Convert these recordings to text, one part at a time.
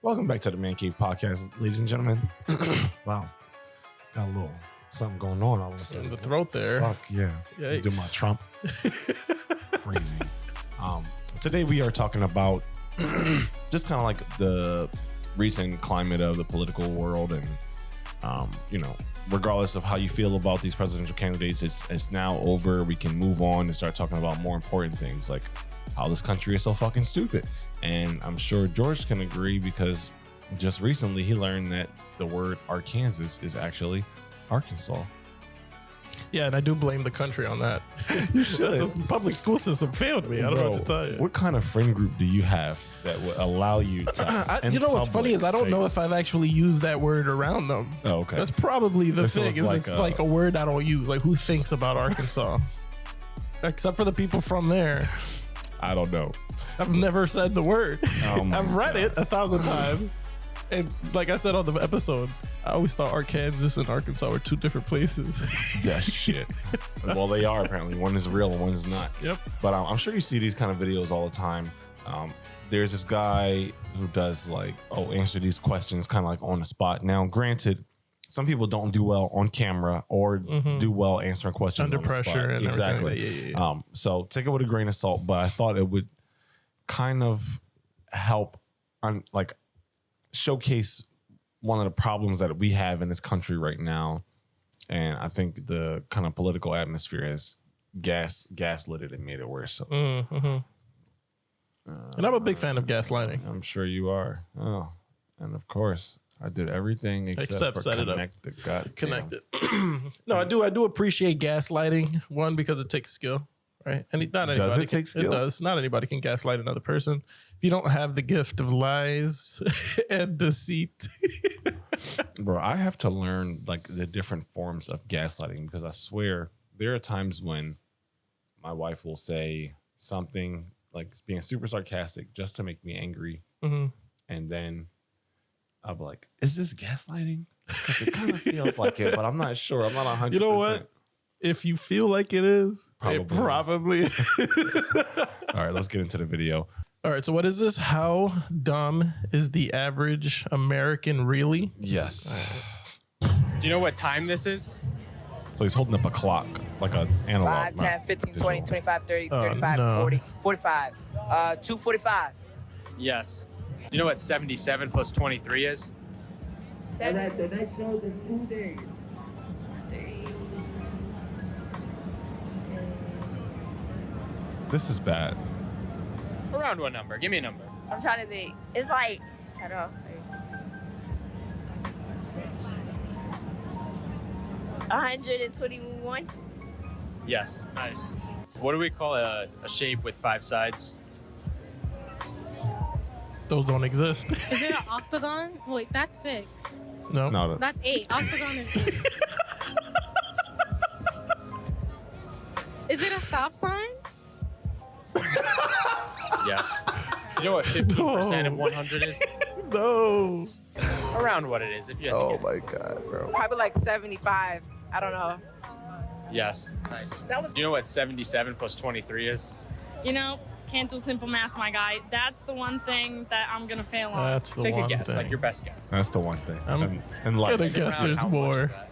Welcome back to the Man Cave Podcast, ladies and gentlemen. Wow. Got a little something going on all of a sudden. In the throat there. Fuck, yeah. Yikes. Do my Trump. Crazy. Today we are talking about just kind of like the recent climate of the political world and, regardless of how you feel about these presidential candidates, it's now over. We can move on and start talking about more important things like how this country is so fucking stupid. And I'm sure George can agree because just recently he learned that the word Arkansas is actually Arkansas. Yeah, and I do blame the country on that. You should. The public school system failed me. I don't know what to tell you. What kind of friend group do you have that would allow you to? You know what's funny is I don't know if I've actually used that word around them. Oh, okay. That's probably the So thing. It's like a word I don't use. Like, who thinks about Arkansas? Except for the people from there. I don't know. I've never said the word. Oh I've read it 1,000 times. And like I said on the episode, I always thought Arkansas and Arkansas were two different places. That's shit. Well, they are apparently. One is real and one is not. Yep. But I'm sure you see these kind of videos all the time. There's this guy who does answer these questions kind of like on the spot. Now, granted, some people don't do well on camera or do well answering questions under on the pressure spot. and exactly. everything. Yeah. So take it with a grain of salt. But I thought it would kind of help showcase one of the problems that we have in this country right now. And I think the kind of political atmosphere has gaslit it and made it worse. So. And I'm a big fan of gaslighting. I'm sure you are. Oh, and of course, I did everything except for set it up. Connect it. No, I do appreciate gaslighting. One, because it takes skill, right? And not anybody Does it take skill? It does. Not anybody can gaslight another person. If you don't have the gift of lies and deceit. Bro, I have to learn the different forms of gaslighting because I swear there are times when my wife will say something like being super sarcastic just to make me angry. Mm-hmm. And then I'll be like, is this gaslighting? Because it kind of feels like it, but I'm not sure. I'm not 100%. You know what? If you feel like it is, it probably is. All right, let's get into the video. All right, so what is this? How dumb is the average American really? Yes. Do you know what time this is? So he's holding up a clock, like an analog. 5, 10, 15, 20, 25, 30, 35, no. 40, 45. 245. Yes. Do you know what 77 plus 23 is? All right, the next show is in 2 days. 30. This is bad. Around what number? Give me a number. I'm trying to think. It's like, I don't know. 121. Yes. Nice. What do we call a shape with 5 sides? Those don't exist. Is it an octagon? Wait, that's 6. No. No, That's 8. Octagon is 8. Is it a stop sign? Yes. Do you know what 15% of 100 is? No. Around what it is, if you had to guess. my God, bro. Probably like 75. I don't know. Yes. Nice. That was Do you know what 77 plus 23 is? You know, can't do simple math, my guy. That's the one thing that I'm gonna fail on. That's the Take one a guess, thing. like your best guess. That's the one thing. I'm and life. gonna guess Around there's how much is more. that?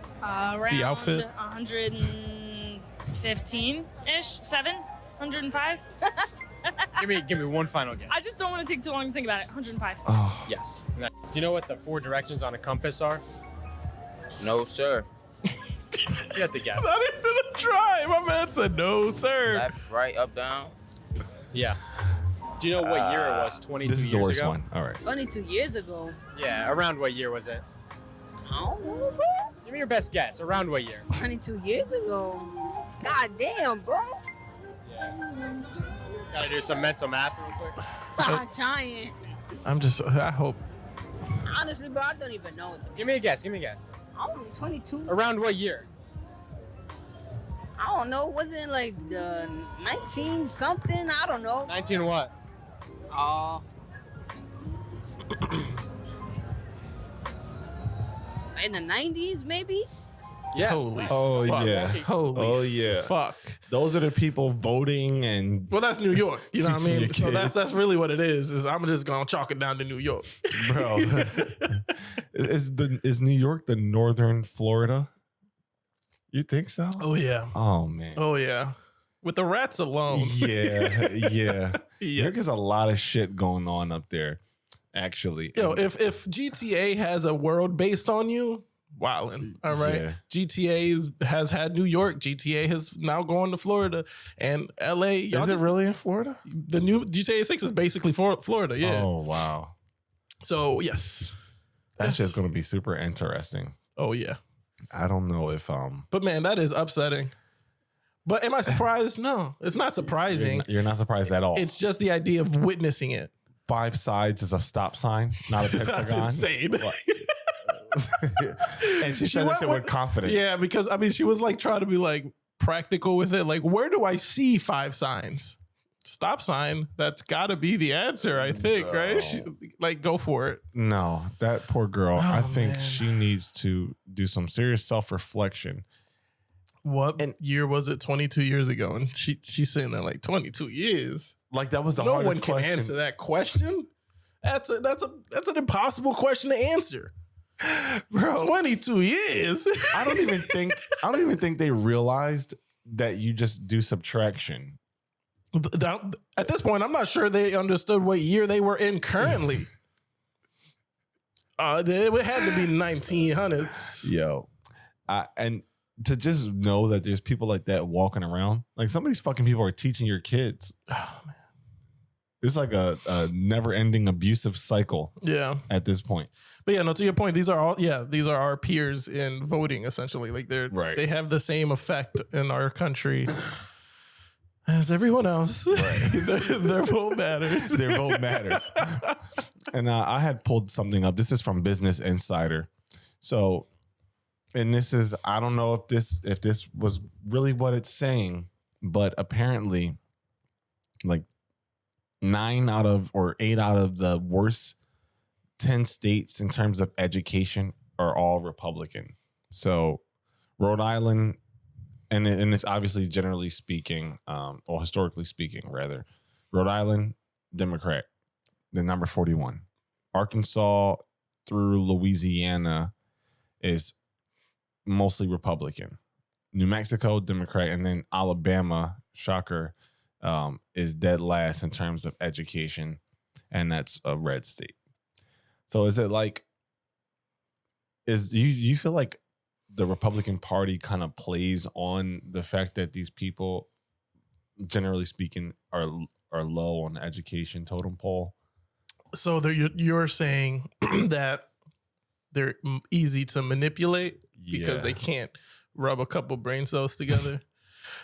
Around outfit? 115-ish? 7? 105? Give me one final guess. I just don't want to take too long to think about it. 105. Oh, Yes. Do you know what the 4 directions on a compass are? No, sir. You have to guess. Not even a try. My man said no, sir. Left, right, up, down. Yeah. Do you know what year it was 22 this is years the worst ago? one. All right. 22 years ago. Yeah, around what year was it? I don't know, bro. Give me your best guess. Around what year? 22 years ago. God damn, bro. Yeah. Gotta do some mental math real quick. I'm trying. I hope. Honestly, bro, I don't even know. Give me a guess. Give me a guess. I'm 22. Around what year? I don't know. Was it like the 19 something? I don't know. 19 what? In the 90s, maybe? Yes. Holy Oh fuck. yeah. Holy Oh yeah. fuck. Those are the people voting and Well, that's New York. You know what I Teaching mean? your So kids. that's really what it is I'm just gonna chalk it down to New York. bro. Is New York the northern Florida? You think so? Oh yeah. Oh man. Oh yeah. With the rats alone. Yeah, yeah. Yes. There's a lot of shit going on up there, actually. Yo, And- if GTA has a world based on you, wildin'. All right. Yeah. Has had New York. GTA has now gone to Florida and LA. Y'all is just, it really in Florida? the new GTA 6 is basically Florida. Yeah. Oh wow, So yes. that's just gonna be super interesting. Oh yeah. I don't know if But man, that is upsetting. But am I surprised? No, it's not surprising. you're not surprised at all. It's just the idea of witnessing it. 5 sides is a stop sign, not a pentagon. That's insane. And she said that shit with confidence. Yeah, because I mean, she was like trying to be like practical with it. Like, where do I see 5 signs? Stop sign. That's got to be the answer, I think, right? Like, go for it. No, that poor girl. I think man. she needs to do some serious self-reflection. What year was it? 22 years ago, and she's saying that like 22 years. Like that was the No hardest one can question. answer that question. That's an impossible question to answer. Bro, 22 years. I don't even think they realized that you just do subtraction. At this point, I'm not sure they understood what year they were in currently. It had to be 1900s. Yo. And to just know that there's people like that walking around, like some of these fucking people are teaching your kids. Oh man. It's like a never-ending abusive cycle Yeah. at this point. But yeah, no, to your point, these are our peers in voting, essentially. Like Right. they have the same effect in our country as everyone else. Right. their vote matters. Their vote matters. And I had pulled something up. This is from Business Insider. So, and this is, I don't know if this was really what it's saying, but apparently, like 8 out of the worst 10 states in terms of education are all Republican. So, Rhode Island, and it's obviously generally speaking, or historically speaking, rather, Rhode Island, Democrat, the number 41. Arkansas through Louisiana is mostly Republican. New Mexico, Democrat, and then Alabama, shocker, is dead last in terms of education, and that's a red state. So is it like, you feel like the Republican Party kind of plays on the fact that these people, generally speaking, are low on the education totem pole? So you're saying that they're easy to manipulate because Yeah. they can't rub a couple brain cells together.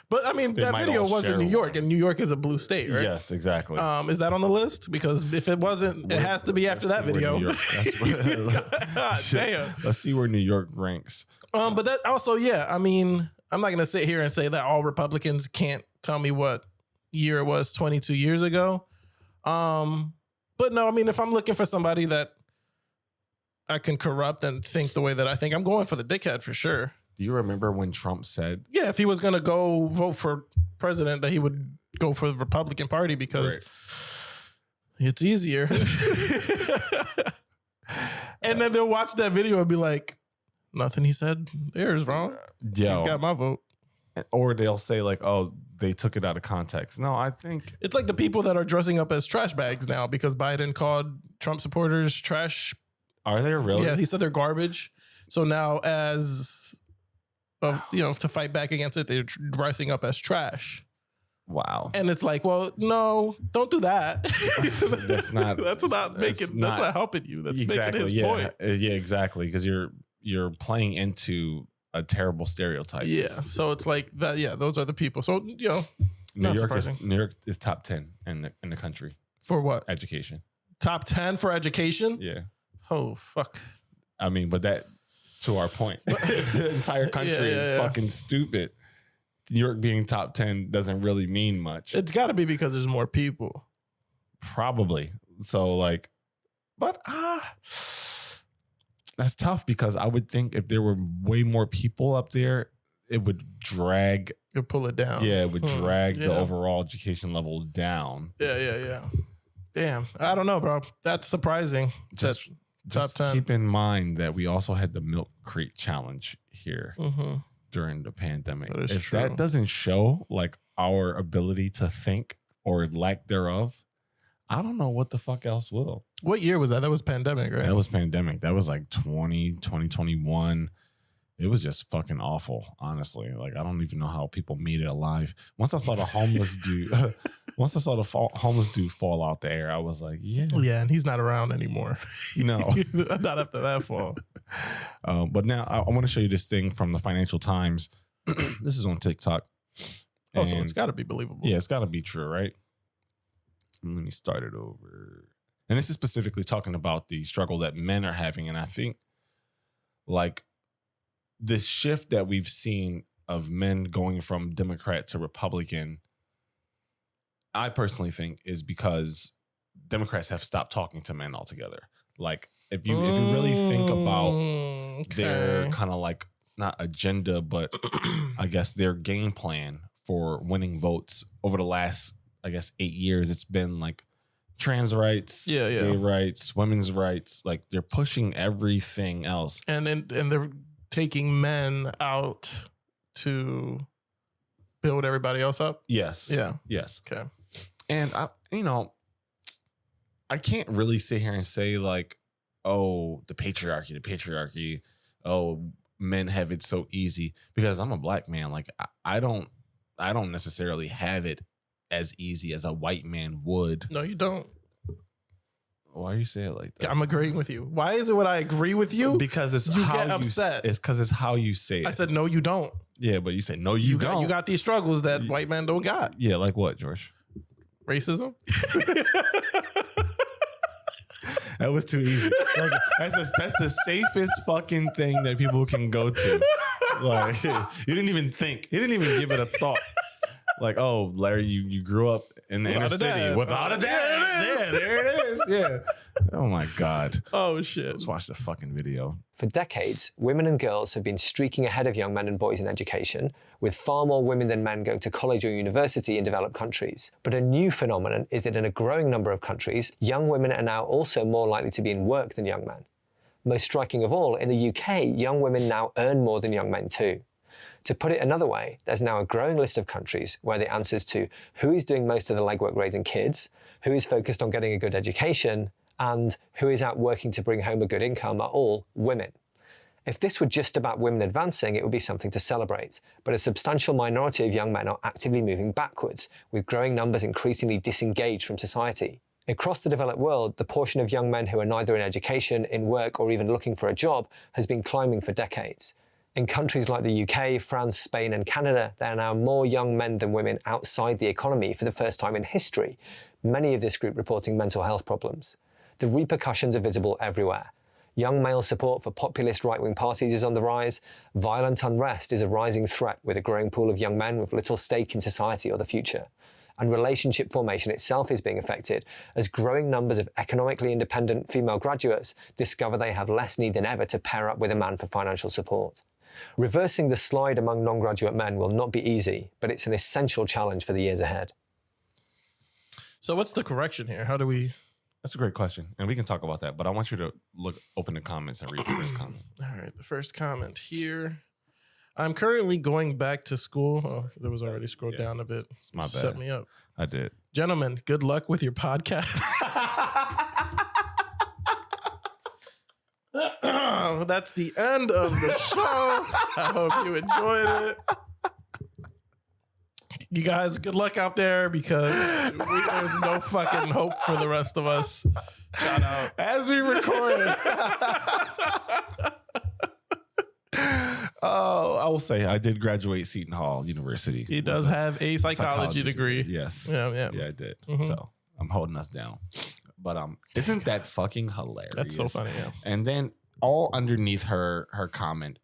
But I mean, They that might video all was in share New York, one. and New York is a blue state, right? Yes, exactly. Is that on the list? Because if it wasn't, it has to be after that Let's see where video. New York- that's God damn. Let's see where New York ranks. But that also, yeah, I mean, I'm not gonna sit here and say that all Republicans can't tell me what year it was 22 years ago. But no, I mean, if I'm looking for somebody that I can corrupt and think the way that I think, I'm going for the dickhead for sure. Do you remember when Trump said, Yeah, if he was gonna go vote for president, that he would go for the Republican Party because it's easier. And then they'll watch that video and be like, nothing he said there is wrong. yo, He's got my vote. or they'll say like, oh, they took it out of context. No, I think It's like the people that are dressing up as trash bags now because Biden called Trump supporters trash. are they really? Yeah, he said they're garbage. So now, to fight back against it, they're dressing up as trash. Wow. And it's like, well, no, don't do that. That's not. That's not helping you. That's making his point. Yeah, exactly. Because you're playing into a terrible stereotype. Yeah. So it's like that. Yeah, those are the people. So New not York surprising. New York is top 10 in the country. For what? Education. Top 10 for education? Yeah. Oh fuck. I mean, but that, to our point, if the entire country is fucking stupid, New York being top 10 doesn't really mean much. It's got to be because there's more people. Probably. So like, but That's tough because I would think if there were way more people up there, it would drag. You pull it down. Yeah, it would drag the Yeah. overall education level down. Yeah. Damn, I don't know, bro. That's surprising. Just, That's top 10. keep in mind that we also had the milk crate challenge here Mm-hmm. during the pandemic. That is If true. that doesn't show like our ability to think or lack thereof, I don't know what the fuck else will. What year was that? That was pandemic, right? That was pandemic. That was like 2021. It was just fucking awful, honestly. Like, I don't even know how people made it alive. Once I saw the homeless dude, homeless dude fall out the air, I was like, yeah. Yeah, and he's not around anymore. No. Not after that fall. But now I want to show you this thing from the Financial Times. This is on TikTok. Oh, so And- it's got to be believable. Yeah, it's got to be true, right? Let me start it over. And this is specifically talking about the struggle that men are having. And I think like this shift that we've seen of men going from Democrat to Republican, I personally think is because Democrats have stopped talking to men altogether. Like if you really think about their kind of like not agenda, but I guess their game plan for winning votes over the last, I guess, 8 years, it's been like trans rights, gay rights, women's rights. Like they're pushing everything else. and they're taking men out to build everybody else up. Yes. Yeah. Yes. Okay. And I can't really sit here and say like, oh, the patriarchy. Oh, men have it so easy because I'm a black man. Like I don't necessarily have it as easy as a white man would. No, you don't. Why you say it like that? I'm agreeing with you. Why is it when I agree with you? Because it's You how get you upset. it's because it's how you say it. I said, no, you don't. yeah, but you said no, you don't. You got these struggles that white men don't got. Yeah, like what, George? Racism. That was too easy. Like, that's the safest fucking thing that people can go to. Like, you didn't even think. You didn't even give it a thought. Like, oh, Larry, you grew up in the inner Without a city dad. without a dad. There it is. Yeah, there it is. Yeah. Oh my God. Oh shit. Let's watch the fucking video. For decades, women and girls have been streaking ahead of young men and boys in education, with far more women than men going to college or university in developed countries. But a new phenomenon is that in a growing number of countries, young women are now also more likely to be in work than young men. Most striking of all, in the UK, young women now earn more than young men too. To put it another way, there's now a growing list of countries where the answers to who is doing most of the legwork raising kids, who is focused on getting a good education, and who is out working to bring home a good income are all women. If this were just about women advancing, it would be something to celebrate. But a substantial minority of young men are actively moving backwards, with growing numbers increasingly disengaged from society. Across the developed world, the portion of young men who are neither in education, in work, or even looking for a job has been climbing for decades. In countries like the UK, France, Spain, and Canada, there are now more young men than women outside the economy for the first time in history, many of this group reporting mental health problems. The repercussions are visible everywhere. Young male support for populist right-wing parties is on the rise. Violent unrest is a rising threat with a growing pool of young men with little stake in society or the future. And relationship formation itself is being affected as growing numbers of economically independent female graduates discover they have less need than ever to pair up with a man for financial support. Reversing the slide among non-graduate men will not be easy, but it's an essential challenge for the years ahead. So what's the correction here? How do we? That's a great question. And we can talk about that. But I want you to open the comments and read the first comment. All right, the first comment here. I'm currently going back to school. Oh, there was already scrolled down a bit. My bad. Set me up. I did. Gentlemen, good luck with your podcast. That's the end of the show. I hope you enjoyed it. You guys, good luck out there because there's no fucking hope for the rest of us. Shout out. As we recorded. Oh, I will say I did graduate Seton Hall University. He does have a psychology degree. Yes. Yeah. Yeah, I did. Mhm. So I'm holding us down. But isn't that fucking hilarious? That's so funny, yeah. And then all underneath her comment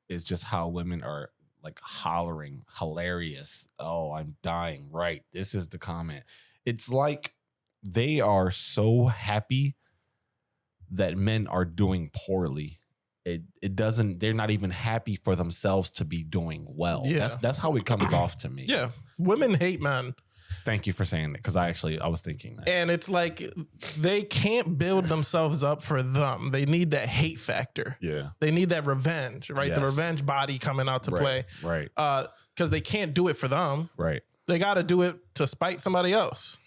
is just how women are like hollering, hilarious. Oh, I'm dying. Right. This is the comment. It's like they are so happy that men are doing poorly it doesn't. They're not even happy for themselves to be doing well. Yeah. That's how it comes off to me. Yeah. Women hate men. Thank you for saying that because I was thinking that. And it's like they can't build themselves up for them. They need that hate factor. Yeah. They need that revenge, right? The Yes. revenge body coming out to play. Right. Because they can't do it for them. Right. They got to do it to spite somebody else.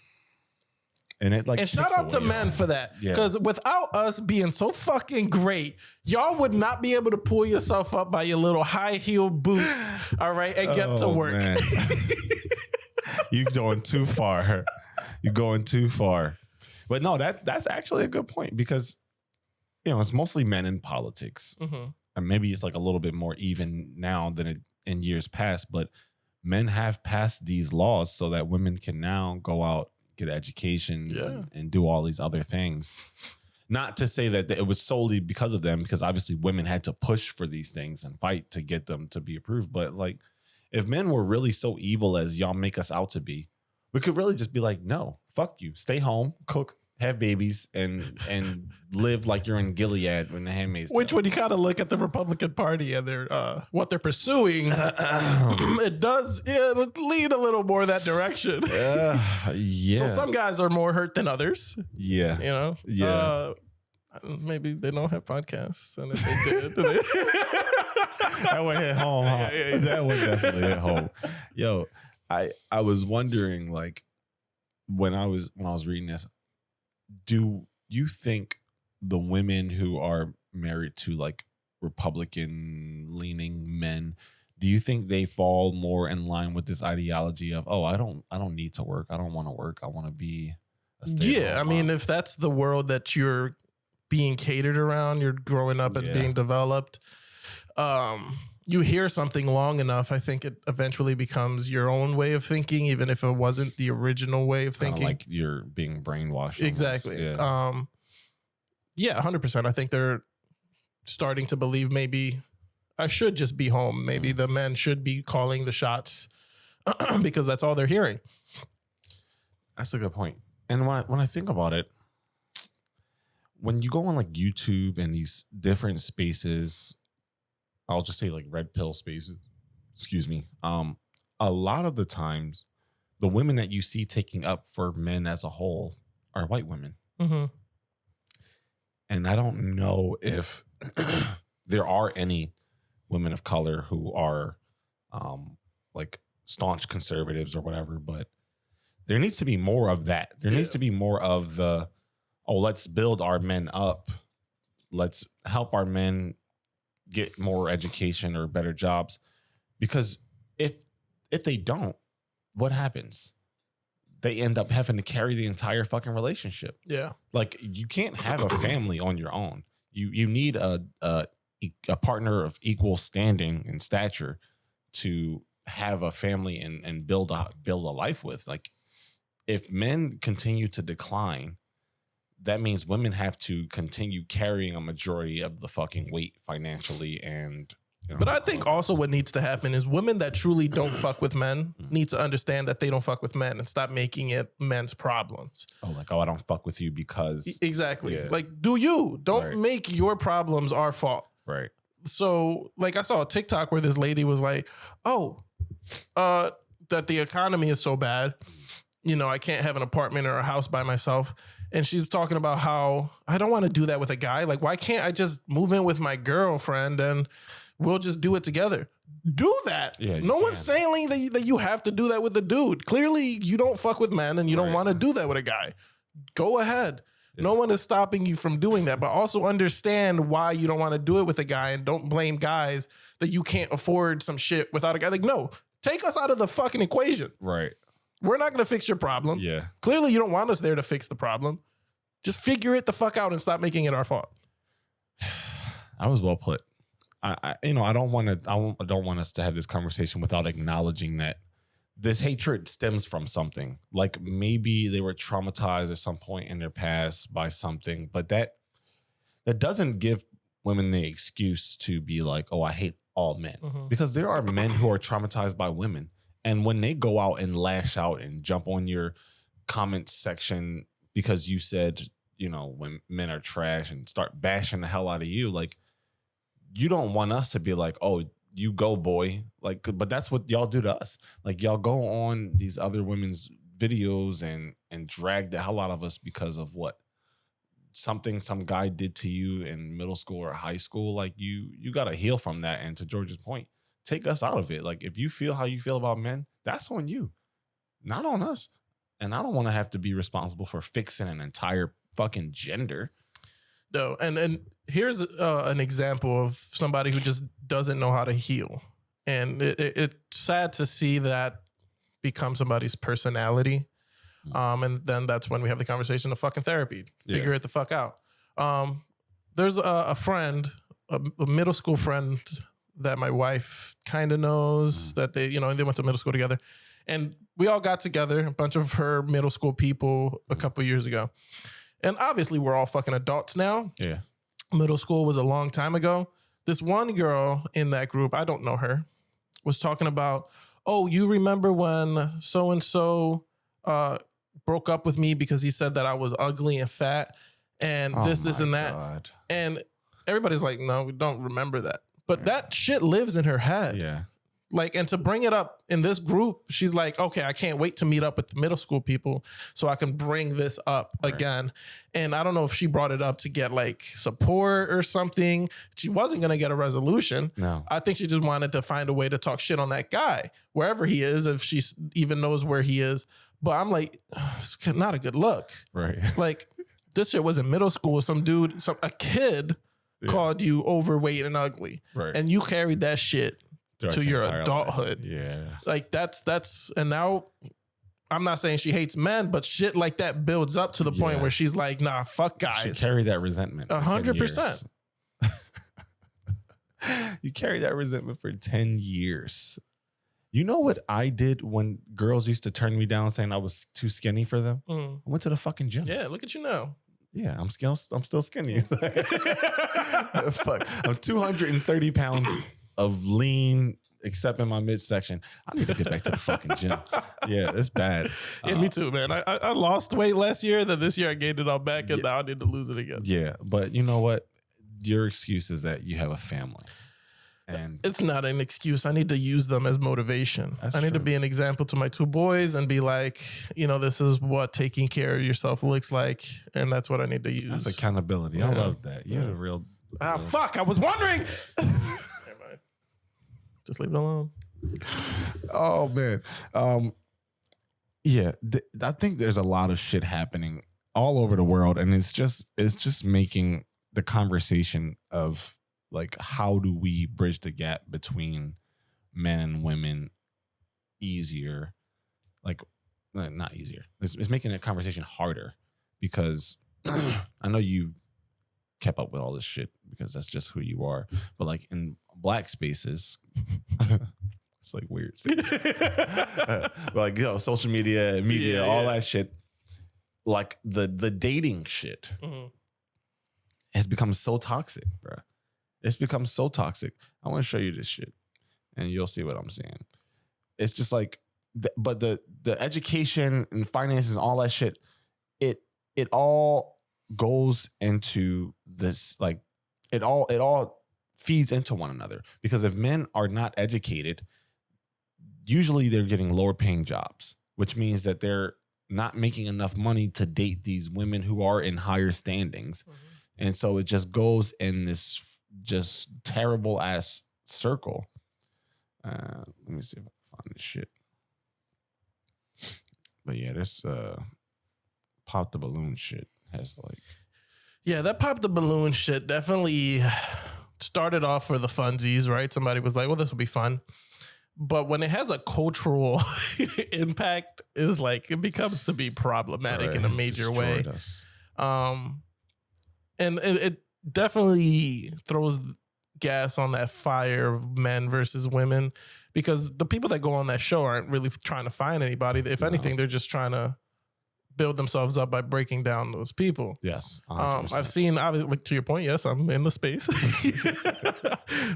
And it like And shout takes out to away men from- for that. Yeah. Because without us being so fucking great, y'all would not be able to pull yourself up by your little high heel boots, all right, and get to work. Man. You going too far. You're going too far. But no, that's actually a good point because it's mostly men in politics. Mhm. And maybe it's like a little bit more even now than it in years past, but men have passed these laws so that women can now go out, get educations and do all these other things. Not to say that it was solely because of them, because obviously women had to push for these things and fight to get them to be approved. But like, if men were really so evil as y'all make us out to be, we could really just be like, no, fuck you. Stay home, cook, have babies, and live like you're in Gilead when the Handmaid's Tale. Which, when you kind of look at the Republican Party and their what they're pursuing, it does lead a little more that direction. Yeah. So some guys are more hurt than others. Yeah. You know? Yeah. Maybe they don't have podcasts, and if they did, That would hit home, huh? That would definitely hit home. Yo, I was wondering, like, when I was reading this, do you think the women who are married to like Republican leaning men, do you think they fall more in line with this ideology of, oh, I don't need to work, I don't want to work, I want to be a yeah, I mean, if that's the world that you're being catered around, you're growing up and being developed, you hear something long enough, I think it eventually becomes your own way of thinking, even if it wasn't the original way of thinking. like you're being brainwashed. Exactly. Almost. Yeah, 100%. I think they're starting to believe maybe I should just be home. Maybe the men should be calling the shots because that's all they're hearing. That's a good point. And when I think about it, when you go on like YouTube and these different spaces, I'll just say like red pill spaces, excuse me. A lot of the times, the women that you see taking up for men as a whole are white women. Mm-hmm. And I don't know if there are any women of color who are like staunch conservatives or whatever, but there needs to be more of that. There needs to be more of the, oh, let's build our men up. Let's help our men get more education or better jobs. Because if they don't, what happens? They end up having to carry the entire fucking relationship. Yeah. Like, you can't have a family on your own. You need a partner of equal standing and stature to have a family and build a life with. Like, if men continue to decline, that means women have to continue carrying a majority of the fucking weight financially. And but I think also what needs to happen is women that truly don't fuck with men need to understand that they don't fuck with men and stop making it men's problems. Oh, like, oh, I don't fuck with you because exactly. Yeah. Like, do you don't make your problems our fault. Right. So, like, I saw a TikTok where this lady was like, oh, that the economy is so bad, I can't have an apartment or a house by myself. And she's talking about how I don't want to do that with a guy. Like, why can't I just move in with my girlfriend and we'll just do it together? Do that. Yeah, no one's saying that you have to do that with the dude. Clearly, you don't fuck with men and you don't want to do that with a guy. Go ahead. Yeah. No one is stopping you from doing that, but also understand why you don't want to do it with a guy, and don't blame guys that you can't afford some shit without a guy. Like, no, take us out of the fucking equation. Right. We're not going to fix your problem. Yeah. Clearly, you don't want us there to fix the problem. Just figure it the fuck out and stop making it our fault. I was well put. I don't want us to have this conversation without acknowledging that this hatred stems from something. Like, maybe they were traumatized at some point in their past by something, but that doesn't give women the excuse to be like, oh, I hate all men. Mm-hmm. Because there are men who are traumatized by women. And when they go out and lash out and jump on your comment section because you said, when men are trash, and start bashing the hell out of you, like, you don't want us to be like, oh, you go, boy. Like, but that's what y'all do to us. Like, y'all go on these other women's videos and drag the hell out of us because of what? Something some guy did to you in middle school or high school. Like, you got to heal from that. And to George's point, take us out of it. Like, if you feel how you feel about men, that's on you, not on us. And I don't want to have to be responsible for fixing an entire fucking gender. No, and here's an example of somebody who just doesn't know how to heal. And it's sad to see that become somebody's personality. And then that's when we have the conversation of fucking therapy. Figure it the fuck out. There's a friend, a middle school friend that my wife kind of knows that they went to middle school together. And we all got together, a bunch of her middle school people a couple years ago. And obviously we're all fucking adults now. Yeah. Middle school was a long time ago. This one girl in that group, I don't know her, was talking about, oh, you remember when so-and-so broke up with me because he said that I was ugly and fat and this and that. God. And everybody's like, no, we don't remember that. But that shit lives in her head. Yeah. Like, and to bring it up in this group, she's like, okay, I can't wait to meet up with the middle school people so I can bring this up again. And I don't know if she brought it up to get like support or something. She wasn't going to get a resolution. No. I think she just wanted to find a way to talk shit on that guy, wherever he is, if she even knows where he is. But I'm like, it's not a good look. Right. Like, this shit was in middle school. Some dude, a kid called you overweight and ugly. Right. And you carried that shit to your adulthood. Life. Yeah. Like that's and now I'm not saying she hates men, but shit like that builds up to the point where she's like, nah, fuck guys. She carried that resentment. 100%. You carried that resentment for 10 years. You know what I did when girls used to turn me down saying I was too skinny for them? I went to the fucking gym. Yeah, look at you now. Yeah, I'm still skinny. Fuck. I'm 230 pounds of lean, except in my midsection. I need to get back to the fucking gym. Yeah, it's bad. Yeah, me too, man. I lost weight last year, then this year I gained it all back, and now I need to lose it again. Yeah, but you know what? Your excuse is that you have a family. And it's not an excuse. I need to use them as motivation. I need to be an example to my two boys and be like, this is what taking care of yourself looks like. And that's what I need to use. That's accountability. I love that. You're a real. Fuck. I was wondering. Just leave it alone. Oh, man. Yeah, I think there's a lot of shit happening all over the world. And it's just making the conversation of, like, how do we bridge the gap between men and women easier? Like, not easier. It's making the conversation harder because I know you kept up with all this shit because that's just who you are. But like in Black spaces, it's like weird. Like, social media, all that shit. Like the dating shit has become so toxic, bro. It's become so toxic. I want to show you this shit and you'll see what I'm saying. It's just like, but the education and finances and all that shit, it all goes into this, like it all feeds into one another, because if men are not educated, usually they're getting lower paying jobs, which means that they're not making enough money to date these women who are in higher standings. And so it just goes in this just terrible ass circle. Let me see if I can find this shit. But yeah, this pop the balloon shit has like. Yeah, that pop the balloon shit definitely started off for the funsies, right? Somebody was like, well, this will be fun. But when it has a cultural impact, is like it becomes to be problematic in a major way. And it definitely throws gas on that fire of men versus women, because the people that go on that show aren't really trying to find anybody. If anything, they're just trying to build themselves up by breaking down those people. Yes. I've seen, obviously, like, to your point, yes, I'm in the space.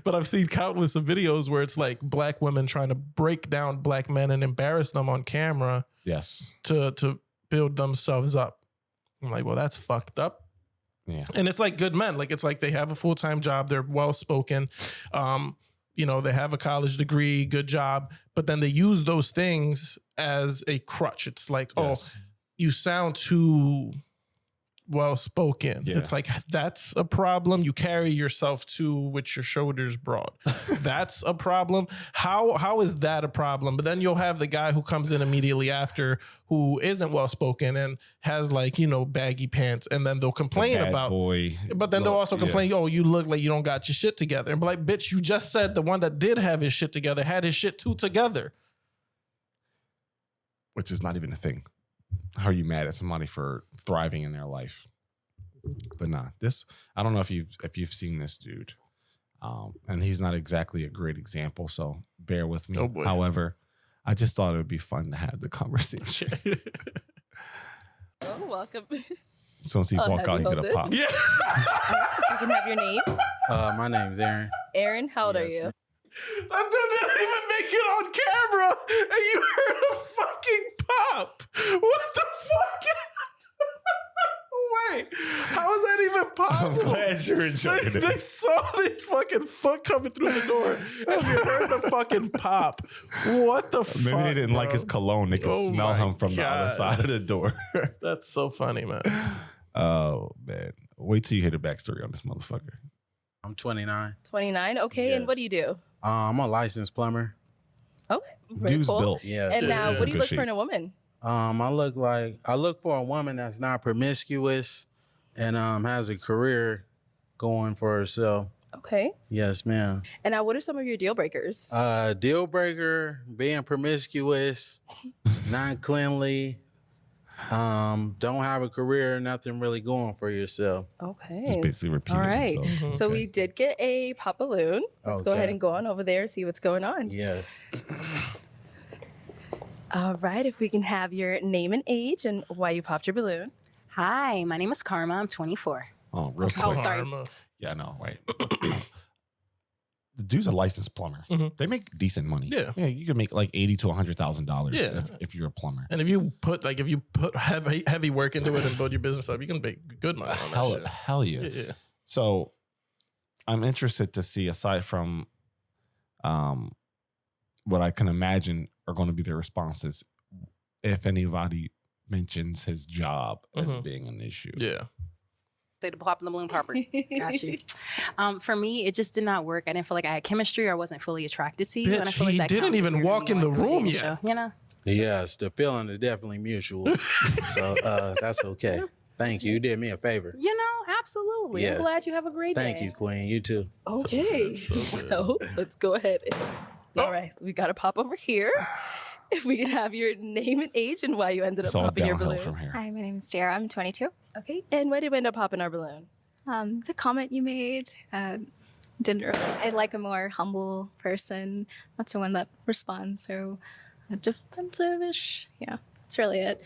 But I've seen countless of videos where it's like Black women trying to break down Black men and embarrass them on camera. Yes. To build themselves up. I'm like, well, that's fucked up. Yeah. And it's like good men. Like, it's like they have a full-time job. They're well-spoken. You know, they have a college degree, good job. But then they use those things as a crutch. It's like, Yes. oh, you sound too well-spoken. Yeah. It's like, that's a problem. You carry yourself too with your shoulders broad. That's a problem. How is that a problem? But then you'll have the guy who comes in immediately after who isn't well-spoken and has, like, you know, baggy pants, and then they'll complain Bad about boy. but then they'll also Yeah. complain, oh, you look like you don't got your shit together. And be like, bitch, you just said the one that did have his shit together had his shit too together. Which is not even a thing. How are you mad at somebody for thriving in their life? But nah, this, I don't know if you've seen this dude. And he's not exactly a great example, so bear with me. Oh, boy. However, I just thought it would be fun to have the conversation. Oh, welcome. So as he I'll walk have out, you he hold could this. have popped. Yeah. You can have your name. My name's Aaron. Aaron, how old are Yes, you? ma'am. That didn't even make it on camera, and you heard a fucking pop. What the fuck? Wait, how is that even I'm possible? glad you're enjoying They it. saw this fucking foot coming through the door, and you heard the fucking pop. What the fuck? Maybe they didn't like bro? his cologne. They could Oh smell my him from the other God. side of the door. That's so funny, man. Oh, man. Wait till you hear the backstory on this motherfucker. I'm 29. 29. Okay, and Yes. what do you do? I'm a licensed plumber. Okay, very Dude's cool. built. Yeah. And now, Yeah. what do you Good look for shape. in a woman? I look for a woman that's not promiscuous and has a career going for herself. Okay. Yes, ma'am. And now, what are some of your deal breakers? Deal breaker, being promiscuous, not cleanly, don't have a career, nothing really going for yourself. Okay. Just basically repeating All right. himself. So Okay. we did get a pop balloon. Let's go Okay. ahead and go on over there, see what's going on. Yes. All right. If we can have your name and age and why you popped your balloon. Hi, my name is Karma. I'm 24. Oh, real quick. Oh, sorry. Karma. Yeah, no, right. The dude's a licensed plumber. Mhm. They make decent money. Yeah. You can make like $80,000 to $100,000 Yeah. if you're a plumber. And if you put heavy work into it and build your business up, you can make good money on that Hell, shit. hell yeah. Yeah. So I'm interested to see, aside from what I can imagine are going to be their responses, if anybody mentions his job as Mhm. being an issue. Yeah. Say the pop in the balloon popper. Got you. For me, it just did not work. I didn't feel like I had chemistry or I wasn't fully attracted to you. And I Bitch, feel like he that didn't counts even if you're walk gonna in be the like room dating, yet. so, you know? Yes, the feeling is definitely mutual. So that's okay. Thank you. You did me a favor. You know, absolutely. Yeah. I'm glad you have a great Thank day. you, Queen. You too. Okay. Well, let's go ahead. All right. We got to pop over here. If we can have your name and age and why you ended up It's all popping your downhill balloon. from here. Hi, my name is Dara. I'm 22. Okay. And why did we end up popping our balloon? The comment you made didn't really. I like a more humble person, not someone that responds so defensive-ish. Yeah, that's really it.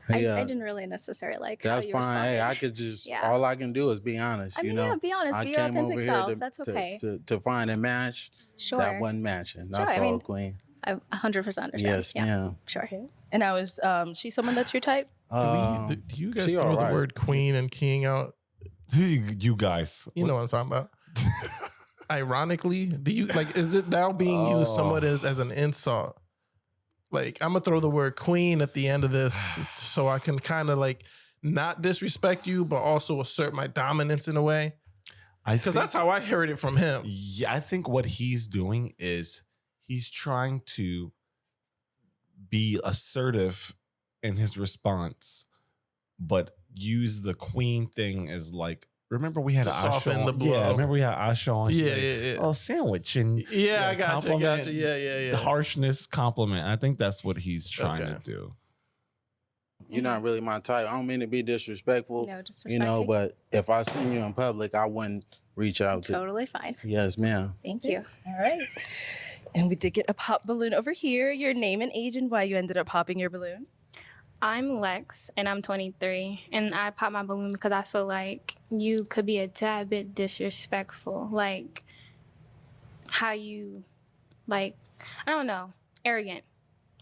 I didn't really necessarily like That's how you fine. responded. Hey, I could just, Yeah. all I can do is be honest. I mean, you know, yeah, be honest, I be your came authentic over here self. to- That's to- okay. To find a match Sure. that wasn't matching. That's Sure, I all, mean, Queen. I 100% understand. Yes, yeah, ma'am. sure. And I was, she someone that's your type? Do you guys she throw all the right. word queen and king out? You guys. You know what I'm talking about. Ironically, do you like? Is it now being used somewhat as an insult? Like, I'm gonna throw the word queen at the end of this so I can kind of like not disrespect you, but also assert my dominance in a way. Because that's how I heard it from him. Yeah, I think what he's doing is he's trying to be assertive in his response, but use the queen thing as like, remember we had To Asha soften on? the blow. Yeah, remember we had Asha on? She's Yeah, like, yeah. Oh, sandwich and Yeah, I got you. compliment, Yeah. The harshness compliment. I think that's what he's trying Okay. to do. You're not really my type. I don't mean to be disrespectful. No You know, disrespecting. but if I seen you in public, I wouldn't reach out to. Totally fine. Yes, ma'am. Thank you. All right. And we did get a pop balloon over here. Your name and age and why you ended up popping your balloon. I'm Lex and I'm 23 and I popped my balloon because I feel like you could be a tad bit disrespectful. Like how you, like, I don't know, arrogant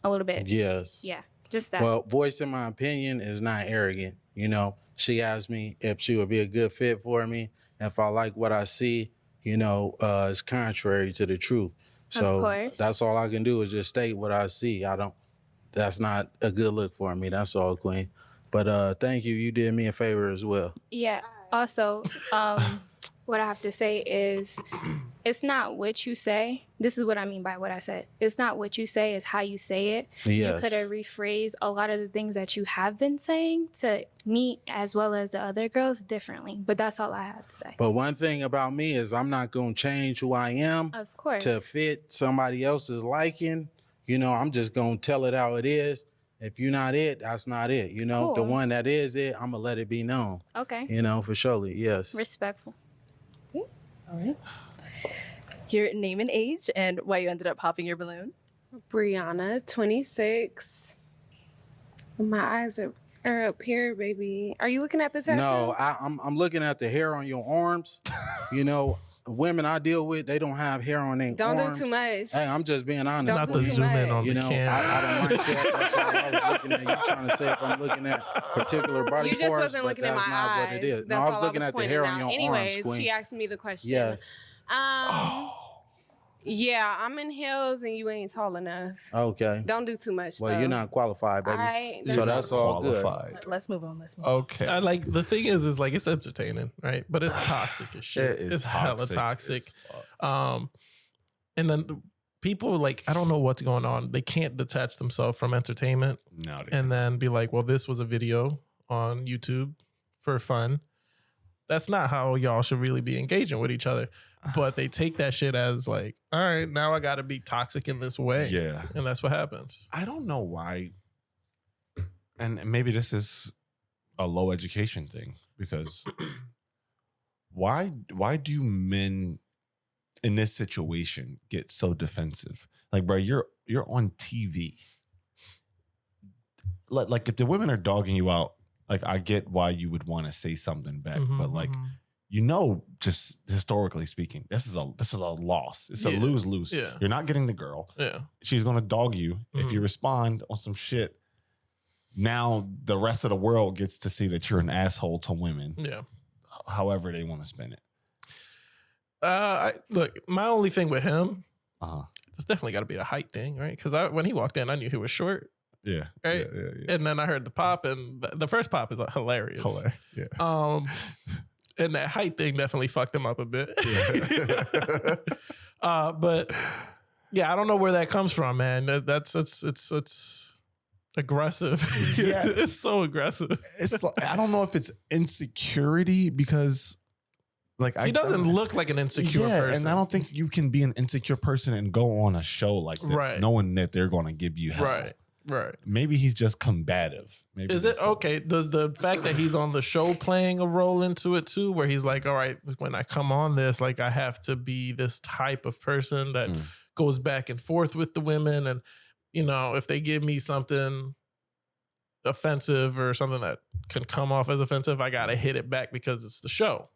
a little bit. Yes. Yeah, just that. Well, voicing my opinion is not arrogant. You know, She asked me if she would be a good fit for me. If I like what I see, it's contrary to the truth. So Of course. that's all I can do is just state what I see. That's not a good look for me. That's all, Queen. But thank you. You did me a favor as well. Yeah. Also, what I have to say is it's not what you say. This is what I mean by what I said. It's not what you say, it's how you say it. Yes. You could have rephrased a lot of the things that you have been saying to me as well as the other girls differently. But that's all I have to say. But one thing about me is I'm not going to change who I am Of course. to fit somebody else's liking. I'm just going to tell it how it is. If you're not it, that's not it. Cool. The one that is it, I'm going to let it be known. Okay. For surely, yes. Respectful. All right. Your name and age and why you ended up popping your balloon. Brianna, 26. My eyes are up here, baby. Are you looking at the tattoo? No, I'm looking at the hair on your arms. Women I deal with, they don't have hair on their Don't arms. do too much. Hey, I'm just being honest. Not the zoom in on the camera. I don't like that. That's all I was looking at. You trying to say if I'm looking at particular body parts, You just wasn't but looking at my that's not eyes. what it is. That's I all was looking at the pointing hair out. on your Anyways, arms, Queen. she asked me the question. Yes. Yeah, I'm in heels and you ain't tall enough. Okay. Don't do too much. Well, though. you're not qualified, baby. All right, So that's all good. Let's move on. Okay. I like the thing is like it's entertaining, right? But it's toxic as shit. It is It's hella toxic toxic. And then people like I don't know what's going on. They can't detach themselves from entertainment. No. And then be like, well, this was a video on YouTube for fun. That's not how y'all should really be engaging with each other. But they take that shit as like, all right, now I got to be toxic in this way. Yeah. And that's what happens. I don't know why. And maybe this is a low education thing because why do men in this situation get so defensive? Like, bro, you're on TV. Like if the women are dogging you out, like I get why you would want to say something back, but like just historically speaking, this is a loss. It's a lose-lose. Yeah. You're not getting the girl. Yeah. She's gonna dog you if you respond on some shit. Now the rest of the world gets to see that you're an asshole to women. Yeah. However they want to spin it. Look, my only thing with him, Uh-huh. it's definitely got to be a height thing, right? Because when he walked in, I knew he was short. Yeah. Right. Yeah. And then I heard the pop, and the first pop is hilarious. Yeah. And that height thing definitely fucked him up a bit. But yeah, I don't know where that comes from, man. It's aggressive. Yeah. It's so aggressive. It's like, I don't know if it's insecurity because like He doesn't look like an insecure person. And I don't think you can be an insecure person and go on a show like this Right. knowing that they're going to give you hell. Right. Maybe he's just combative. Maybe Is it okay? Does the fact that he's on the show playing a role into it too, where he's like, all right, when I come on this, like I have to be this type of person that goes back and forth with the women. And, if they give me something offensive or something that can come off as offensive, I got to hit it back because it's the show.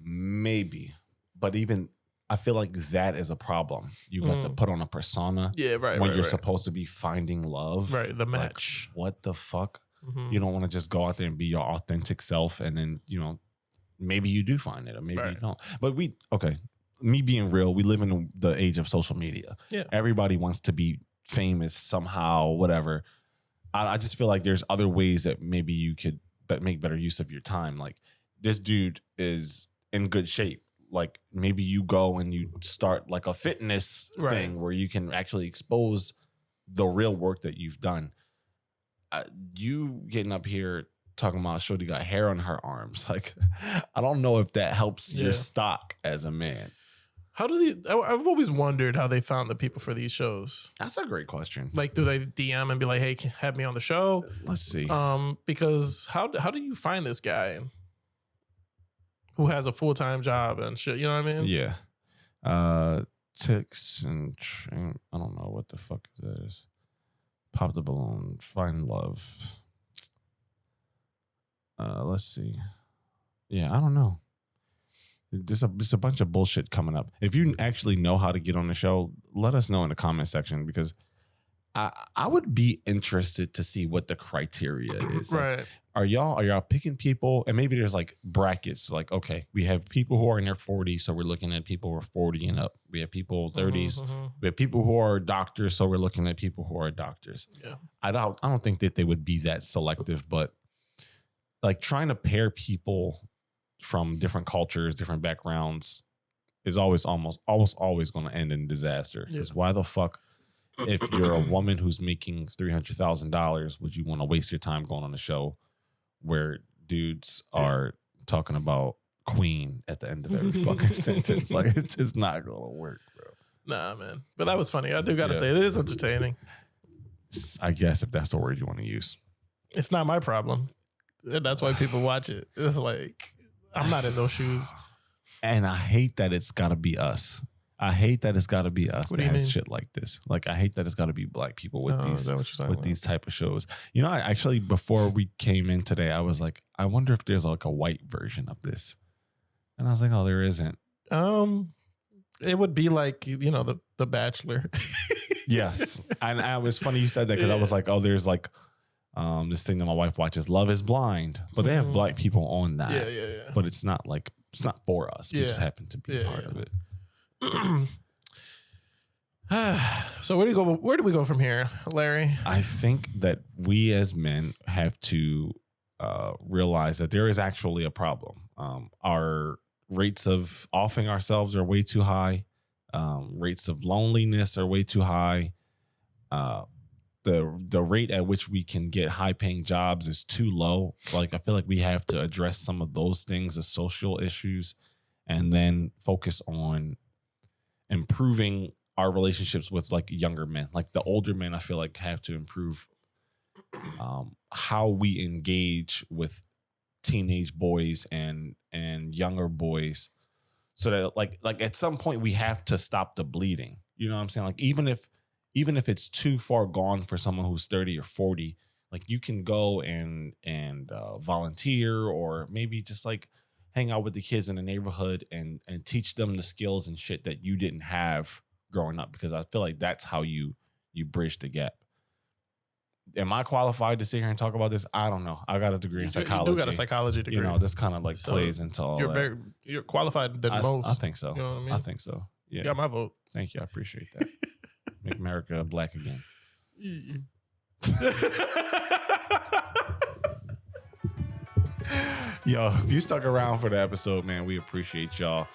Maybe. But even I feel like that is a problem. You have to put on a persona. Yeah, right. When right, you're right. supposed to be finding love. Right, the Like, match. what the fuck? Mhm. You don't want to just go out there and be your authentic self and then, maybe you do find it or maybe you don't. But me being real, we live in the age of social media. Yeah. Everybody wants to be famous somehow, whatever. I just feel like there's other ways that maybe you could make better use of your time. Like this dude is in good shape. Like maybe you go and you start like a fitness thing where you can actually expose the real work that you've done. You getting up here talking about Shorty got hair on her arms. Like, I don't know if that helps your stock as a man. How do I've always wondered how they found the people for these shows. That's a great question. Like, do they DM and be like, hey, have me on the show? Let's see. Because how do you find this guy who has a full-time job and shit? You know what I mean? Yeah. Ticks and train. I don't know what the fuck that is. Pop the balloon. Find love. Let's see. Yeah, I don't know. There's a bunch of bullshit coming up. If you actually know how to get on the show, let us know in the comment section because I would be interested to see what the criteria is. Right. Like, are y'all picking people? And maybe there's like brackets. Like, okay, we have people who are in their 40s, so we're looking at people who are 40 and up. We have people 30s. We have people who are doctors, so we're looking at people who are doctors. Yeah. I don't think that they would be that selective, but like trying to pair people from different cultures, different backgrounds is almost always going to end in disaster. Because why the fuck, if you're a woman who's making $300,000, would you want to waste your time going on a show where dudes are talking about Queen at the end of every fucking sentence? Like, it's just not going to work, bro. Nah, man. But that was funny. I do got to say, it is entertaining. I guess if that's the word you want to use. It's not my problem. And that's why people watch it. It's like, I'm not in those shoes. And I hate that it's got to be us. I hate that it's got to be us What that do you has mean? shit like this. Like, I hate that it's got to be black people with Is that what you're talking about? these type of shows. You know, I actually, before we came in today, I was like, I wonder if there's like a white version of this. And I was like, oh, there isn't. It would be like, you know, the Bachelor. Yes. And it was funny you said that because I was like, oh, there's like this thing that my wife watches, Love is Blind. But they have black people on that. Yeah. But it's not like, it's not for us. We just happen to be part of it. So where do we go from here, Larry? I think that we as men have to realize that there is actually a problem. Our rates of offing ourselves are way too high. Rates of loneliness are way too high. The rate at which we can get high paying jobs is too low. Like, I feel like we have to address some of those things as social issues and then focus on improving our relationships with like younger men. Like the older men, I feel like have to improve how we engage with teenage boys and younger boys, so that like at some point we have to stop the bleeding. You know what I'm saying? Like even if it's too far gone for someone who's 30 or 40, like you can go and volunteer, or maybe just like hang out with the kids in the neighborhood and teach them the skills and shit that you didn't have growing up, because I feel like that's how you bridge the gap. Am I qualified to sit here and talk about this? I don't know. I got a degree in psychology. You do got a psychology degree. You know, this kind of like plays into all that. You're qualified than most. I think so. You know what I mean? I think so. Yeah. You got my vote. Thank you. I appreciate that. Make America black again. Yo, if you stuck around for the episode, man, we appreciate y'all.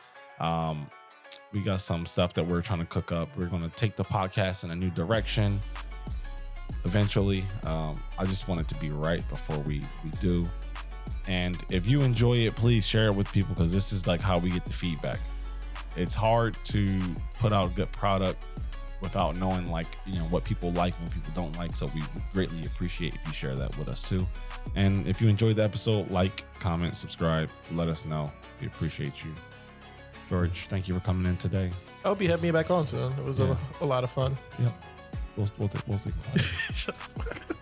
We got some stuff that we're trying to cook up. We're going to take the podcast in a new direction eventually. I just want it to be right before we do. And if you enjoy it, please share it with people, because this is like how we get the feedback. It's hard to put out good product without knowing like, you know, what people like and what people don't like. So we greatly appreciate if you share that with us too. And if you enjoyed the episode, like, comment, subscribe, let us know. We appreciate you. George, thank you for coming in today. I hope you had me back on soon. It was a lot of fun. Yep. We'll take Shut the fuck up.